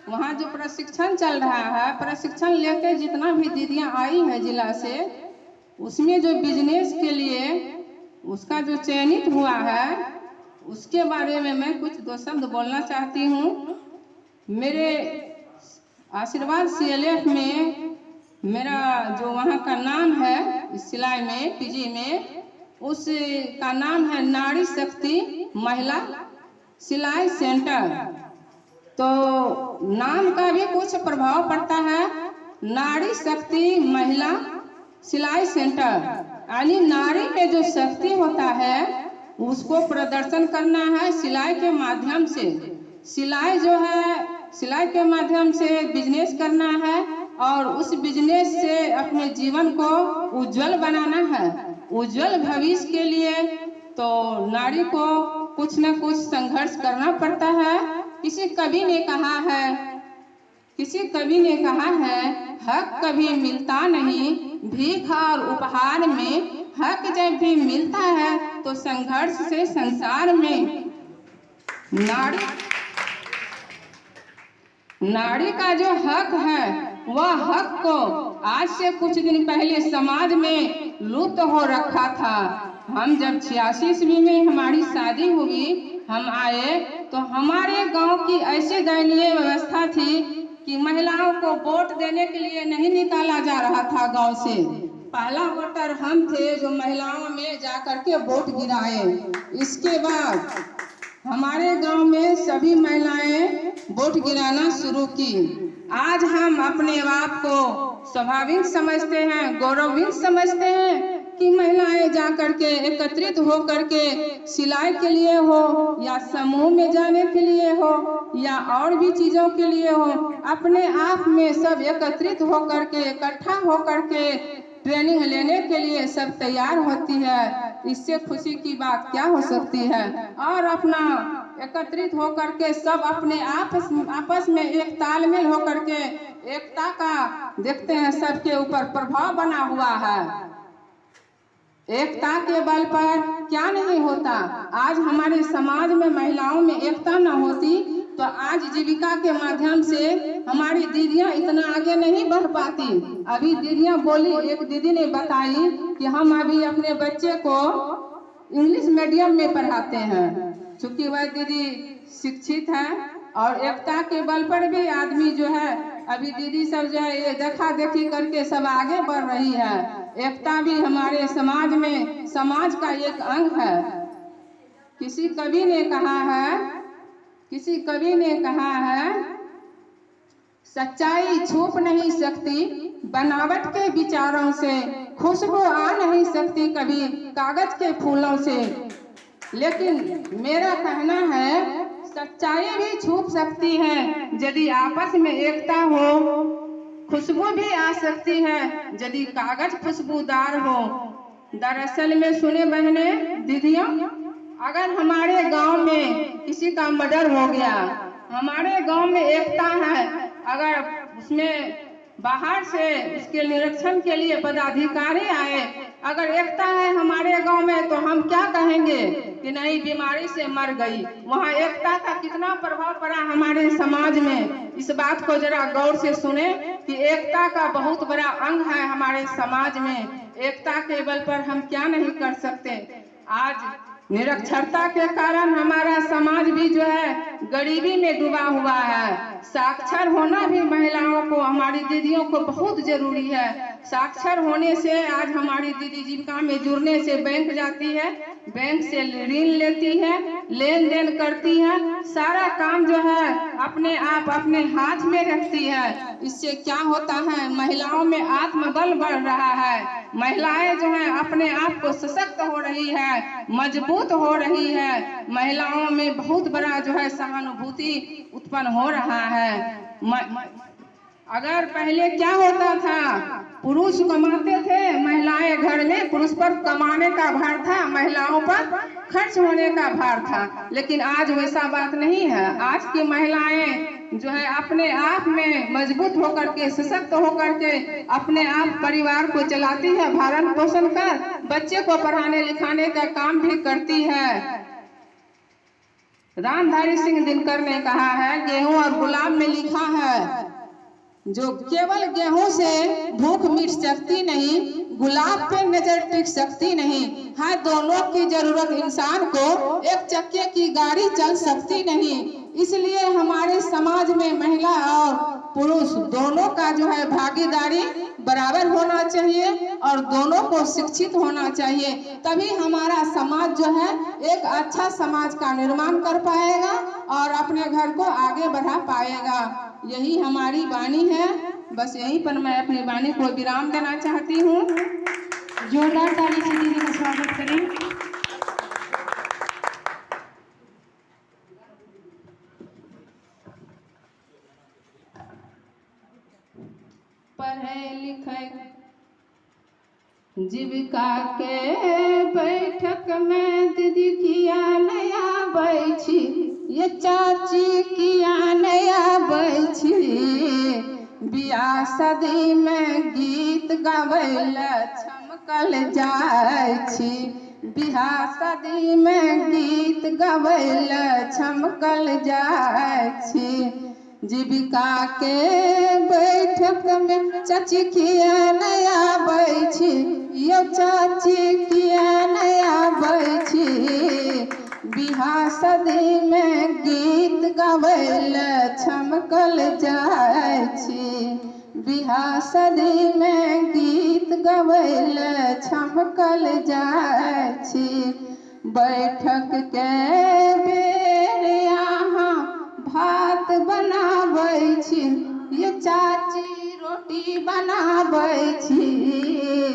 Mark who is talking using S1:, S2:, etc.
S1: वहाँ जो प्रशिक्षण चल रहा है, प्रशिक्षण लेके जितना भी दीदियाँ आई है जिला से, उसमें जो बिजनेस के लिए उसका जो चयनित हुआ है, उसके बारे में मैं कुछ दो शब्द बोलना चाहती हूँ। मेरे आशीर्वाद CLF में मेरा जो वहाँ का नाम है, इस सिलाई में PG में, उसका नाम है नारी शक्ति महिला सिलाई सेंटर। तो नाम का भी कुछ प्रभाव पड़ता है, नारी शक्ति महिला सिलाई सेंटर, यानी नारी में जो शक्ति होता है उसको प्रदर्शन करना है सिलाई के माध्यम से। सिलाई जो है, सिलाई के माध्यम से बिजनेस करना है और उस बिजनेस से अपने जीवन को उज्जवल बनाना है। उज्जवल भविष्य के लिए तो नारी को कुछ न कुछ संघर्ष करना पड़ता है। किसी कवि ने कहा है, हक कभी मिलता नहीं, भीख और उपहार में। हक जब भी मिलता है तो संघर्ष से संसार में। नारी का जो हक है, वह हक को आज से कुछ दिन पहले समाज में लुप्त हो रखा था। हम जब 86 ईस्वी में हमारी शादी हुई, हम आए तो हमारे गांव की ऐसी दयनीय व्यवस्था थी कि महिलाओं को वोट देने के लिए नहीं निकाला जा रहा था गांव से। पहला वोटर हम थे जो महिलाओं में जाकर के वोट गिराए। इसके बाद हमारे गांव में सभी महिलाएं वोट गिराना शुरू की। आज हम अपने आप को स्वाभाविक समझते हैं, गौरवान्वित समझते हैं कि महिलाएं जाकर के एकत्रित हो करके सिलाई के लिए हो या समूह में जाने के लिए हो या और भी चीजों के लिए हो, अपने आप में सब एकत्रित हो करके, इकट्ठा हो करके ट्रेनिंग लेने के लिए सब तैयार होती है। इससे खुशी की बात क्या हो सकती है। और अपना एकत्रित हो करके सब अपने आपस में एक तालमेल हो करके एकता का देखते हैं, सबके ऊपर प्रभाव बना हुआ है। एकता के बल पर क्या नहीं होता। आज हमारे समाज में महिलाओं में एकता न होती तो आज जीविका के माध्यम से हमारी दीदियां इतना आगे नहीं बढ़ पाती। अभी दीदियां बोली, एक दीदी ने बताई कि हम अभी अपने बच्चे को इंग्लिश मीडियम में पढ़ाते हैं, चूंकि वह दीदी शिक्षित है और एकता के बल पर भी आदमी जो है, अभी दीदी सब जो है ये देखा देखी करके सब आगे बढ़ रही है। एकता भी हमारे समाज में समाज का एक अंग है। किसी कवि ने कहा है, सच्चाई छुप नहीं सकती बनावट के विचारों से, खुशबू आ नहीं सकती कभी कागज के फूलों से। लेकिन मेरा कहना है, सच्चाई भी छुप सकती है यदि आपस में एकता हो, खुशबू भी आ सकती है यदि कागज खुशबूदार हो। दरअसल में सुने बहने दीदियों, अगर हमारे गांव में किसी का मर्डर हो गया, हमारे गांव में एकता है, अगर उसमें बाहर से उसके निरीक्षण के लिए पदाधिकारी आए, अगर एकता है हमारे गांव में, तो हम क्या कहेंगे कि नहीं बीमारी से मर गई। वहाँ एकता का कितना प्रभाव पड़ा हमारे समाज में। इस बात को जरा गौर से सुने कि एकता का बहुत बड़ा अंग है हमारे समाज में। एकता के बल पर हम क्या नहीं कर सकते। आज निरक्षरता के कारण हमारा समाज भी जो है गरीबी में डूबा हुआ है। साक्षर होना भी महिलाओं को, हमारी दीदियों को बहुत जरूरी है। साक्षर होने से आज हमारी दीदी जीविका में जुड़ने से बैंक जाती है, बैंक से ऋण लेती है, लेन देन करती है, सारा काम जो है अपने आप अपने हाथ में रखती है। इससे क्या होता है, महिलाओं में आत्मबल बढ़ रहा है। महिलाएं जो है अपने आप को सशक्त हो रही है, मजबूत हो रही है। महिलाओं में बहुत बड़ा जो है सहानुभूति उत्पन्न हो रहा है। अगर पहले क्या होता था, पुरुष कमाते थे, महिलाएं घर में, पुरुष पर कमाने का भार था, महिलाओं पर खर्च होने का भार था। लेकिन आज वैसा बात नहीं है। आज की महिलाएं जो है अपने आप में मजबूत होकर के, सशक्त होकर के अपने आप परिवार को चलाती है, भरण पोषण कर बच्चे को पढ़ाने लिखाने का काम भी करती है। रामधारी सिंह दिनकर ने कहा है, गेहूं और गुलाब में लिखा है, जो केवल गेहूं से भूख मिट सकती नहीं, गुलाब पे नजर टिक सकती नहीं है। दोनों की जरूरत इंसान को, एक चक्के की गाड़ी चल सकती नहीं। इसलिए हमारे समाज में महिला और पुरुष दोनों का जो है भागीदारी बराबर होना चाहिए और दोनों को शिक्षित होना चाहिए। तभी हमारा समाज जो है एक अच्छा समाज का निर्माण कर पाएगा और अपने घर को आगे बढ़ा पाएगा। यही हमारी वाणी है। बस यहीं पर मैं अपनी वाणी को विराम देना चाहती हूँ।
S2: जोरदार ताली से दीदी का स्वागत करें।
S1: पढ़े लिखे जीविका के बैठक में दीदी किया नया बैठी, ये चाची किया नया बैठी, बियाह शादी में गीत गावैला छमकल जाय छी, बियाह शादी में गीत गावैला छमकल जाय छी। जीविका के बैठक में चाची किया नया बैठी, यो चाची किया नया बैठी, बियाह शादी में गीत गावैला छमकल जाय छी, बियाह शादी में गीत गावैला छमकल जाय छी। बैठक के बेर यहाँ भात बनाबै छी, ये चाची रोटी बनाबै छी।